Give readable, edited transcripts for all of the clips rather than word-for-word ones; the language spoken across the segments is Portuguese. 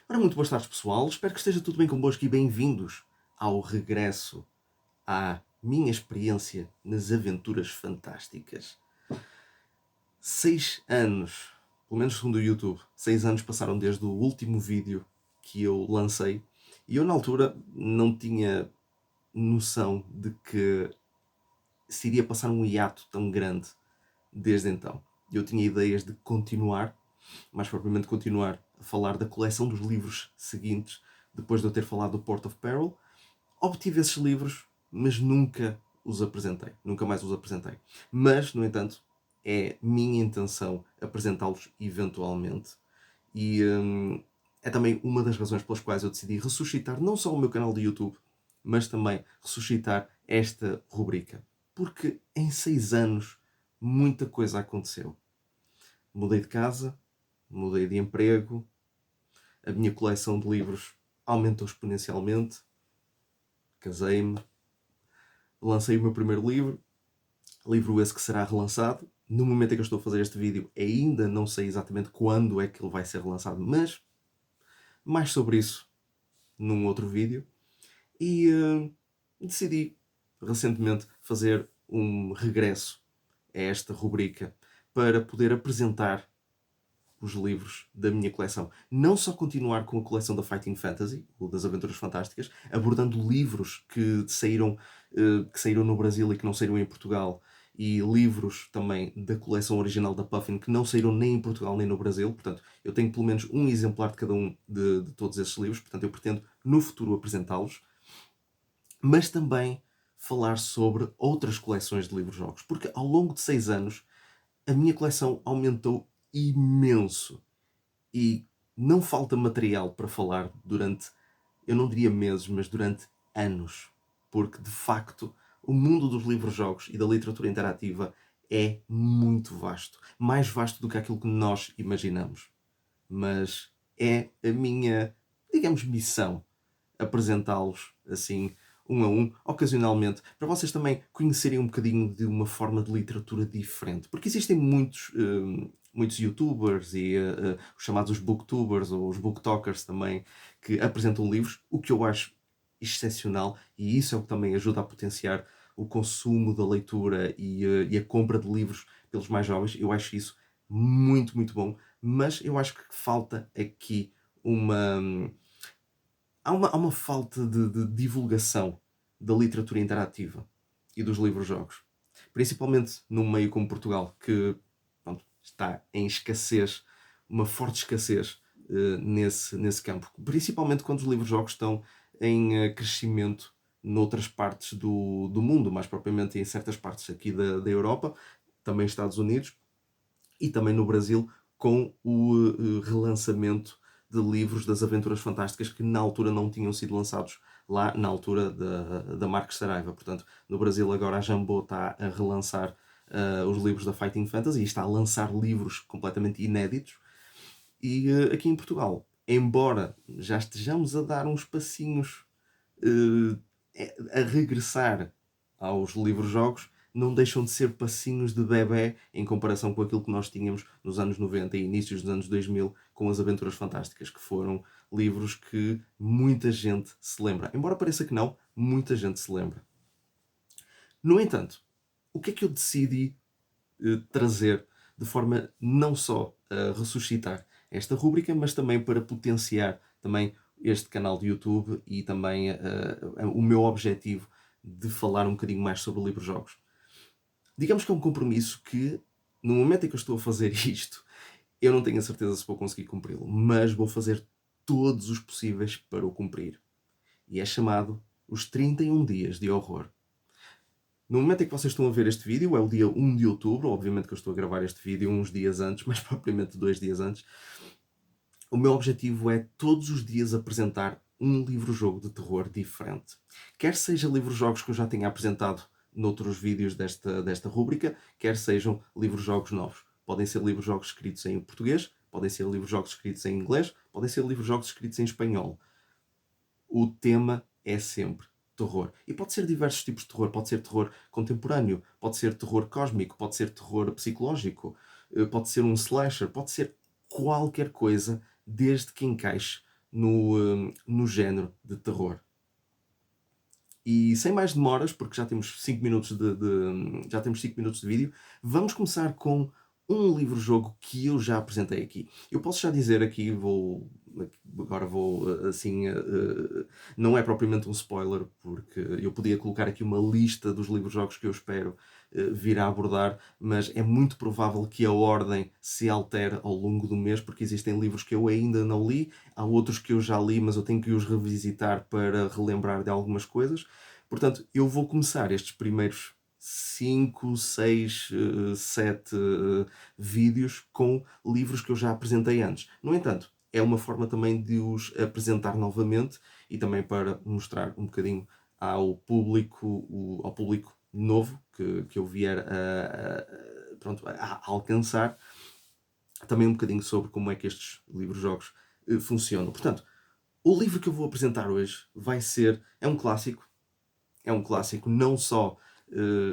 Ora, muito boas tardes, pessoal. Espero que esteja tudo bem convosco e bem-vindos ao regresso à minha experiência nas aventuras fantásticas. 6 anos, pelo menos segundo o YouTube, 6 anos passaram desde o último vídeo que eu lancei e eu, na altura, não tinha noção de que se iria passar um hiato tão grande desde então. Eu tinha ideias de continuar, mais propriamente continuar a falar da coleção dos livros seguintes, depois de eu ter falado do Port of Peril. Obtive esses livros, mas nunca os apresentei. Nunca mais os apresentei. Mas, no entanto, é minha intenção apresentá-los eventualmente. E é também uma das razões pelas quais eu decidi ressuscitar não só o meu canal de YouTube, mas também ressuscitar esta rubrica. Porque em 6 anos muita coisa aconteceu. Mudei de casa, mudei de emprego, a minha coleção de livros aumentou exponencialmente, casei-me, lancei o meu primeiro livro esse que será relançado. No momento em que eu estou a fazer este vídeo, ainda não sei exatamente quando é que ele vai ser relançado, mas mais sobre isso num outro vídeo. E decidi recentemente fazer um regresso a esta rubrica para poder apresentar os livros da minha coleção. Não só continuar com a coleção da Fighting Fantasy, ou das Aventuras Fantásticas, abordando livros que saíram no Brasil e que não saíram em Portugal, e livros também da coleção original da Puffin que não saíram nem em Portugal nem no Brasil. Portanto, eu tenho pelo menos um exemplar de cada um de todos esses livros. Portanto, eu pretendo no futuro apresentá-los. Mas também falar sobre outras coleções de livros-jogos. Porque ao longo de 6 anos a minha coleção aumentou imenso. E não falta material para falar durante, eu não diria meses, mas durante anos. Porque, de facto, o mundo dos livros-jogos e da literatura interativa é muito vasto. Mais vasto do que aquilo que nós imaginamos. Mas é a minha, digamos, missão apresentá-los assim, um a um, ocasionalmente, para vocês também conhecerem um bocadinho de uma forma de literatura diferente. Porque existem muitos youtubers e os chamados booktubers ou os booktalkers também, que apresentam livros, o que eu acho excepcional, e isso é o que também ajuda a potenciar o consumo da leitura e a compra de livros pelos mais jovens. Eu acho isso muito, muito bom, mas eu acho que falta aqui uma há uma falta de divulgação da literatura interativa e dos livros-jogos. Principalmente num meio como Portugal, que pronto, está em escassez, uma forte escassez nesse campo. Principalmente quando os livros-jogos estão em crescimento noutras partes do mundo, mais propriamente em certas partes aqui da Europa, também Estados Unidos e também no Brasil, com o relançamento de livros das Aventuras Fantásticas que na altura não tinham sido lançados lá na altura da Marques Saraiva. Portanto, no Brasil agora a Jambô está a relançar os livros da Fighting Fantasy e está a lançar livros completamente inéditos. E aqui em Portugal, embora já estejamos a dar uns passinhos a regressar aos livros-jogos, não deixam de ser passinhos de bebé em comparação com aquilo que nós tínhamos nos anos 90 e inícios dos anos 2000 com as Aventuras Fantásticas, que foram livros que muita gente se lembra. Embora pareça que não, muita gente se lembra. No entanto, o que é que eu decidi trazer de forma não só a ressuscitar esta rúbrica, mas também para potenciar também este canal de YouTube e também o meu objetivo de falar um bocadinho mais sobre livros-jogos. Digamos que é um compromisso que, no momento em que eu estou a fazer isto, eu não tenho a certeza se vou conseguir cumpri-lo, mas vou fazer todos os possíveis para o cumprir. E é chamado os 31 Dias de Horror. No momento em que vocês estão a ver este vídeo, é o dia 1 de outubro, obviamente que eu estou a gravar este vídeo uns dias antes, mas propriamente 2 dias antes. O meu objetivo é todos os dias apresentar um livro-jogo de terror diferente. Quer seja livros-jogos que eu já tenha apresentado noutros vídeos desta rúbrica, quer sejam livros-jogos novos. Podem ser livros-jogos escritos em português, podem ser livros-jogos escritos em inglês, podem ser livros-jogos escritos em espanhol. O tema é sempre terror. E pode ser diversos tipos de terror. Pode ser terror contemporâneo, pode ser terror cósmico, pode ser terror psicológico, pode ser um slasher, pode ser qualquer coisa, desde que encaixe no género de terror. E sem mais demoras, porque já temos 5 minutos já temos 5 minutos de vídeo, vamos começar com um livro-jogo que eu já apresentei aqui. Eu posso já dizer aqui, agora vou assim, não é propriamente um spoiler, porque eu podia colocar aqui uma lista dos livros-jogos que eu espero vir a abordar, mas é muito provável que a ordem se altere ao longo do mês, porque existem livros que eu ainda não li, há outros que eu já li, mas eu tenho que os revisitar para relembrar de algumas coisas. Portanto, eu vou começar estes primeiros 5, 6, 7 vídeos com livros que eu já apresentei antes. No entanto, é uma forma também de os apresentar novamente e também para mostrar um bocadinho ao público novo que eu vier pronto, a alcançar, também um bocadinho sobre como é que estes livros-jogos funcionam. Portanto, o livro que eu vou apresentar hoje é um clássico não só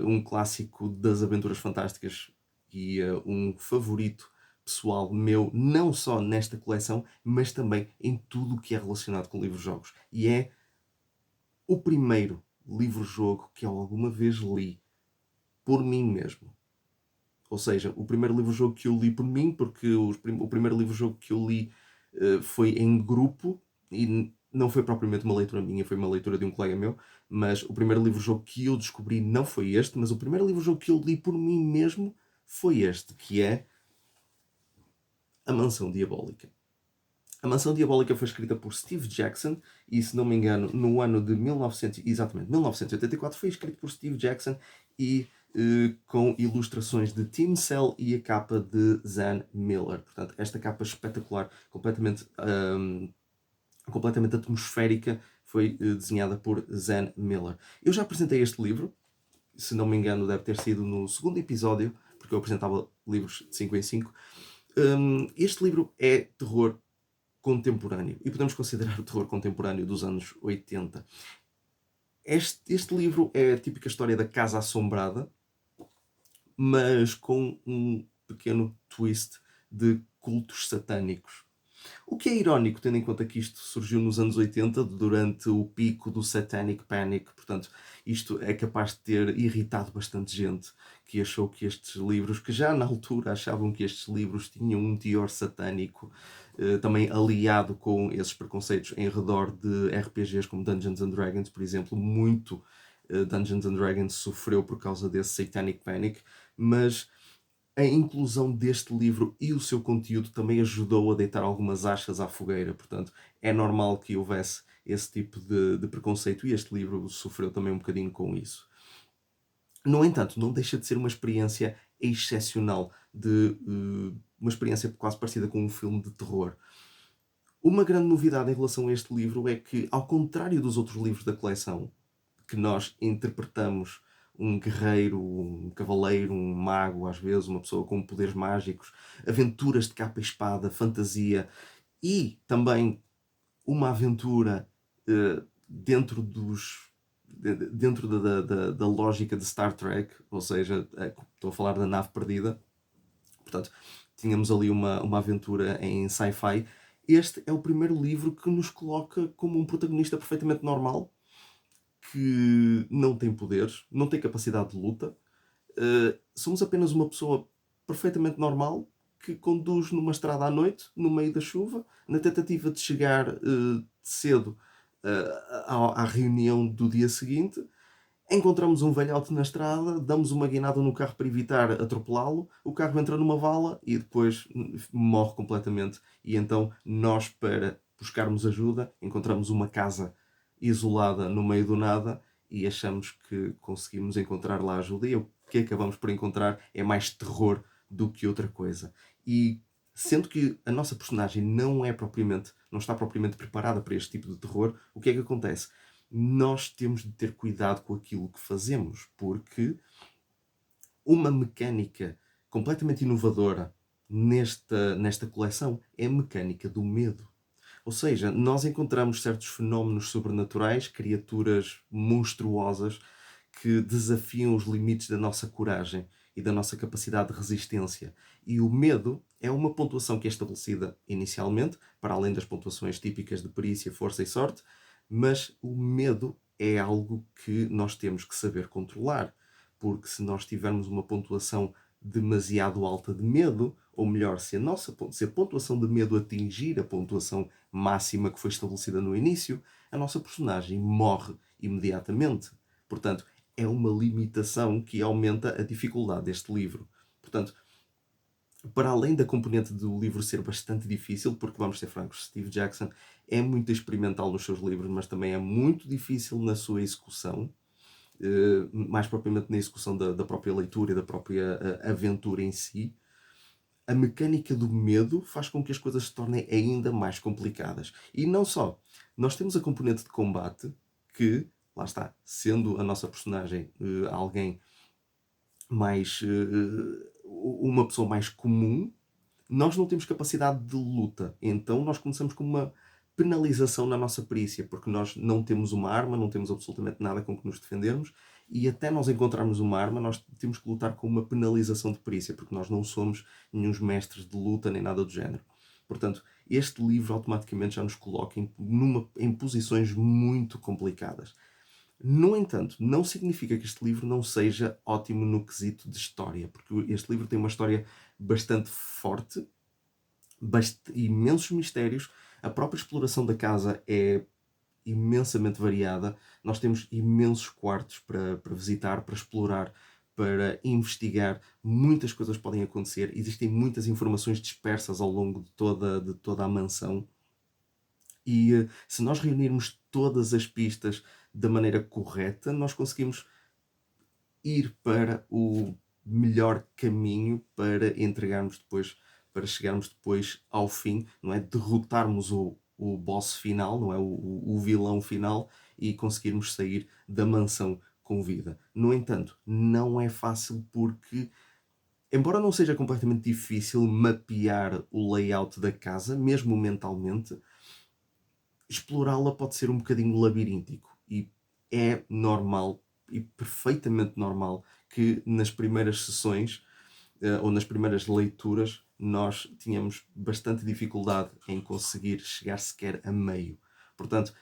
um clássico das aventuras fantásticas e um favorito pessoal meu, não só nesta coleção, mas também em tudo o que é relacionado com livros-jogos. E é o primeiro livro-jogo que eu alguma vez li por mim mesmo. Ou seja, o primeiro livro-jogo que eu li por mim, porque o primeiro livro-jogo que eu li foi em grupo e não foi propriamente uma leitura minha, foi uma leitura de um colega meu, mas o primeiro livro-jogo que eu descobri não foi este, mas o primeiro livro-jogo que eu li por mim mesmo foi este, que é A Mansão Diabólica. A Mansão Diabólica foi escrita por Steve Jackson e, se não me engano, no ano de 1984 foi escrito por Steve Jackson e com ilustrações de Tim Sale e a capa de Zan Miller. Portanto, esta capa espetacular, completamente atmosférica, foi desenhada por Zan Miller. Eu já apresentei este livro, se não me engano deve ter sido no segundo episódio, porque eu apresentava livros de 5 em 5. Este livro é terror contemporâneo e podemos considerar o terror contemporâneo dos anos 80. Este livro é a típica história da Casa Assombrada, mas com um pequeno twist de cultos satânicos. O que é irónico, tendo em conta que isto surgiu nos anos 80, durante o pico do Satanic Panic. Portanto, isto é capaz de ter irritado bastante gente que achou que estes livros, que já na altura achavam que estes livros tinham um teor satânico, também aliado com esses preconceitos em redor de RPGs como Dungeons and Dragons, por exemplo. Muito Dungeons and Dragons sofreu por causa desse Satanic Panic, mas a inclusão deste livro e o seu conteúdo também ajudou a deitar algumas achas à fogueira. Portanto, é normal que houvesse esse tipo de preconceito e este livro sofreu também um bocadinho com isso. No entanto, não deixa de ser uma experiência excepcional, uma experiência quase parecida com um filme de terror. Uma grande novidade em relação a este livro é que, ao contrário dos outros livros da coleção, que nós interpretamos um guerreiro, um cavaleiro, um mago, às vezes, uma pessoa com poderes mágicos, aventuras de capa e espada, fantasia e também uma aventura dentro da lógica de Star Trek, ou seja, estou a falar da nave perdida. Portanto, tínhamos ali uma aventura em sci-fi. Este é o primeiro livro que nos coloca como um protagonista perfeitamente normal, que não tem poderes, não tem capacidade de luta. Somos apenas uma pessoa perfeitamente normal que conduz numa estrada à noite, no meio da chuva, na tentativa de chegar cedo à reunião do dia seguinte. Encontramos um velhote na estrada, damos uma guinada no carro para evitar atropelá-lo, o carro entra numa vala e depois morre completamente. E então nós, para buscarmos ajuda, encontramos uma casa isolada no meio do nada e achamos que conseguimos encontrar lá ajuda, e o que acabamos por encontrar é mais terror do que outra coisa. E sendo que a nossa personagem não está propriamente preparada para este tipo de terror, o que é que acontece? Nós temos de ter cuidado com aquilo que fazemos, porque uma mecânica completamente inovadora nesta coleção é a mecânica do medo. Ou seja, nós encontramos certos fenómenos sobrenaturais, criaturas monstruosas que desafiam os limites da nossa coragem. e da nossa capacidade de resistência. E o medo é uma pontuação que é estabelecida inicialmente, para além das pontuações típicas de perícia, força e sorte, mas o medo é algo que nós temos que saber controlar, porque se nós tivermos uma pontuação demasiado alta de medo, ou melhor, se a pontuação de medo atingir a pontuação máxima que foi estabelecida no início, a nossa personagem morre imediatamente. Portanto, é uma limitação que aumenta a dificuldade deste livro. Portanto, para além da componente do livro ser bastante difícil, porque vamos ser francos, Steve Jackson é muito experimental nos seus livros, mas também é muito difícil na sua execução, mais propriamente na execução da própria leitura e da própria aventura em si. A mecânica do medo faz com que as coisas se tornem ainda mais complicadas. E não só. Nós temos a componente de combate que, lá está, sendo a nossa personagem alguém mais... uma pessoa mais comum, nós não temos capacidade de luta. Então nós começamos com uma penalização na nossa perícia, porque nós não temos uma arma, não temos absolutamente nada com que nos defendermos, e até nós encontrarmos uma arma, nós temos que lutar com uma penalização de perícia, porque nós não somos nenhuns mestres de luta nem nada do género. Portanto, este livro automaticamente já nos coloca em posições muito complicadas. No entanto, não significa que este livro não seja ótimo no quesito de história, porque este livro tem uma história bastante forte, imensos mistérios, a própria exploração da casa é imensamente variada, nós temos imensos quartos para visitar, para explorar, para investigar, muitas coisas podem acontecer, existem muitas informações dispersas ao longo de toda a mansão. E se nós reunirmos todas as pistas da maneira correta, nós conseguimos ir para o melhor caminho para entregarmos depois, para chegarmos depois ao fim, não é? Derrotarmos o boss final, não é? O vilão final e conseguirmos sair da mansão com vida. No entanto, não é fácil porque, embora não seja completamente difícil mapear o layout da casa, mesmo mentalmente, explorá-la pode ser um bocadinho labiríntico e é normal e perfeitamente normal que nas primeiras sessões ou nas primeiras leituras nós tínhamos bastante dificuldade em conseguir chegar sequer a meio. Portanto,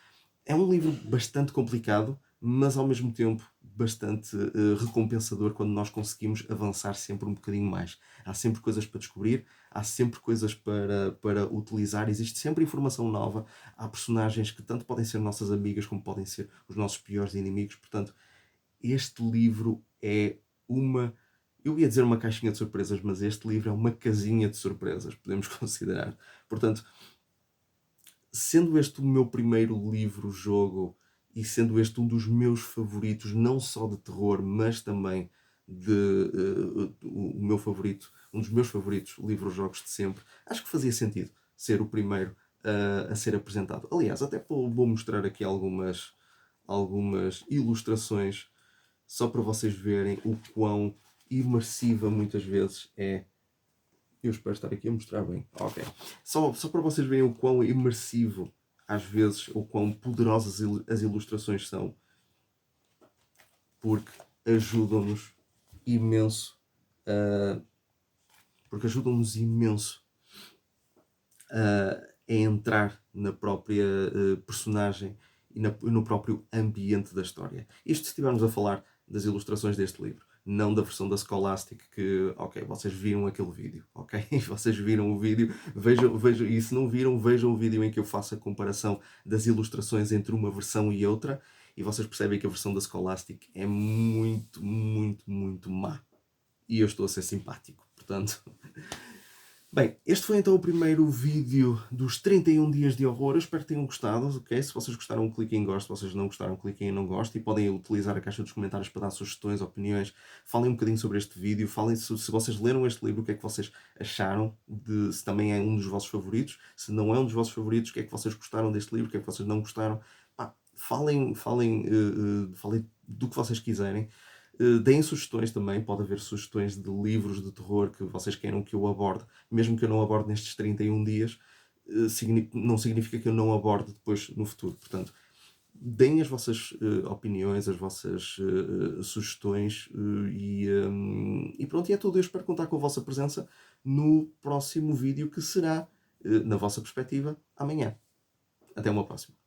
é um livro bastante complicado, mas ao mesmo tempo bastante recompensador quando nós conseguimos avançar sempre um bocadinho mais. Há sempre coisas para descobrir, há sempre coisas para utilizar, existe sempre informação nova, há personagens que tanto podem ser nossas amigas como podem ser os nossos piores inimigos. Portanto, este livro é uma... Eu ia dizer uma caixinha de surpresas, mas este livro é uma casinha de surpresas, podemos considerar. Portanto, sendo este o meu primeiro livro-jogo e sendo este um dos meus favoritos, não só de terror, mas também o meu favorito, um dos meus favoritos livros-jogos de sempre, acho que fazia sentido ser o primeiro a ser apresentado. Aliás, até vou mostrar aqui algumas ilustrações só para vocês verem o quão imersiva muitas vezes é. Eu espero estar aqui a mostrar bem. Ok. Só para vocês verem o quão imersivo, às vezes, ou quão poderosas as ilustrações são, porque ajudam-nos imenso a entrar na própria personagem e no próprio ambiente da história. Isto se estivermos a falar das ilustrações deste livro, não da versão da Scholastic, que, ok, vocês viram aquele vídeo, ok? Vocês viram o vídeo, vejam, e se não viram, vejam o vídeo em que eu faço a comparação das ilustrações entre uma versão e outra, e vocês percebem que a versão da Scholastic é muito, muito, muito má. E eu estou a ser simpático, portanto... Bem, este foi então o primeiro vídeo dos 31 dias de horror. Eu espero que tenham gostado, ok? Se vocês gostaram, cliquem em gosto. Se vocês não gostaram, cliquem em não gosto. E podem utilizar a caixa dos comentários para dar sugestões, opiniões. Falem um bocadinho sobre este vídeo. Falem se vocês leram este livro, o que é que vocês acharam, se também é um dos vossos favoritos. Se não é um dos vossos favoritos, o que é que vocês gostaram deste livro, o que é que vocês não gostaram. Pá, falem do que vocês quiserem. Deem sugestões também, pode haver sugestões de livros de terror que vocês queiram que eu aborde, mesmo que eu não aborde nestes 31 dias, não significa que eu não aborde depois no futuro. Portanto, deem as vossas opiniões, as vossas sugestões e pronto, e é tudo. Eu espero contar com a vossa presença no próximo vídeo que será, na vossa perspectiva, amanhã. Até uma próxima.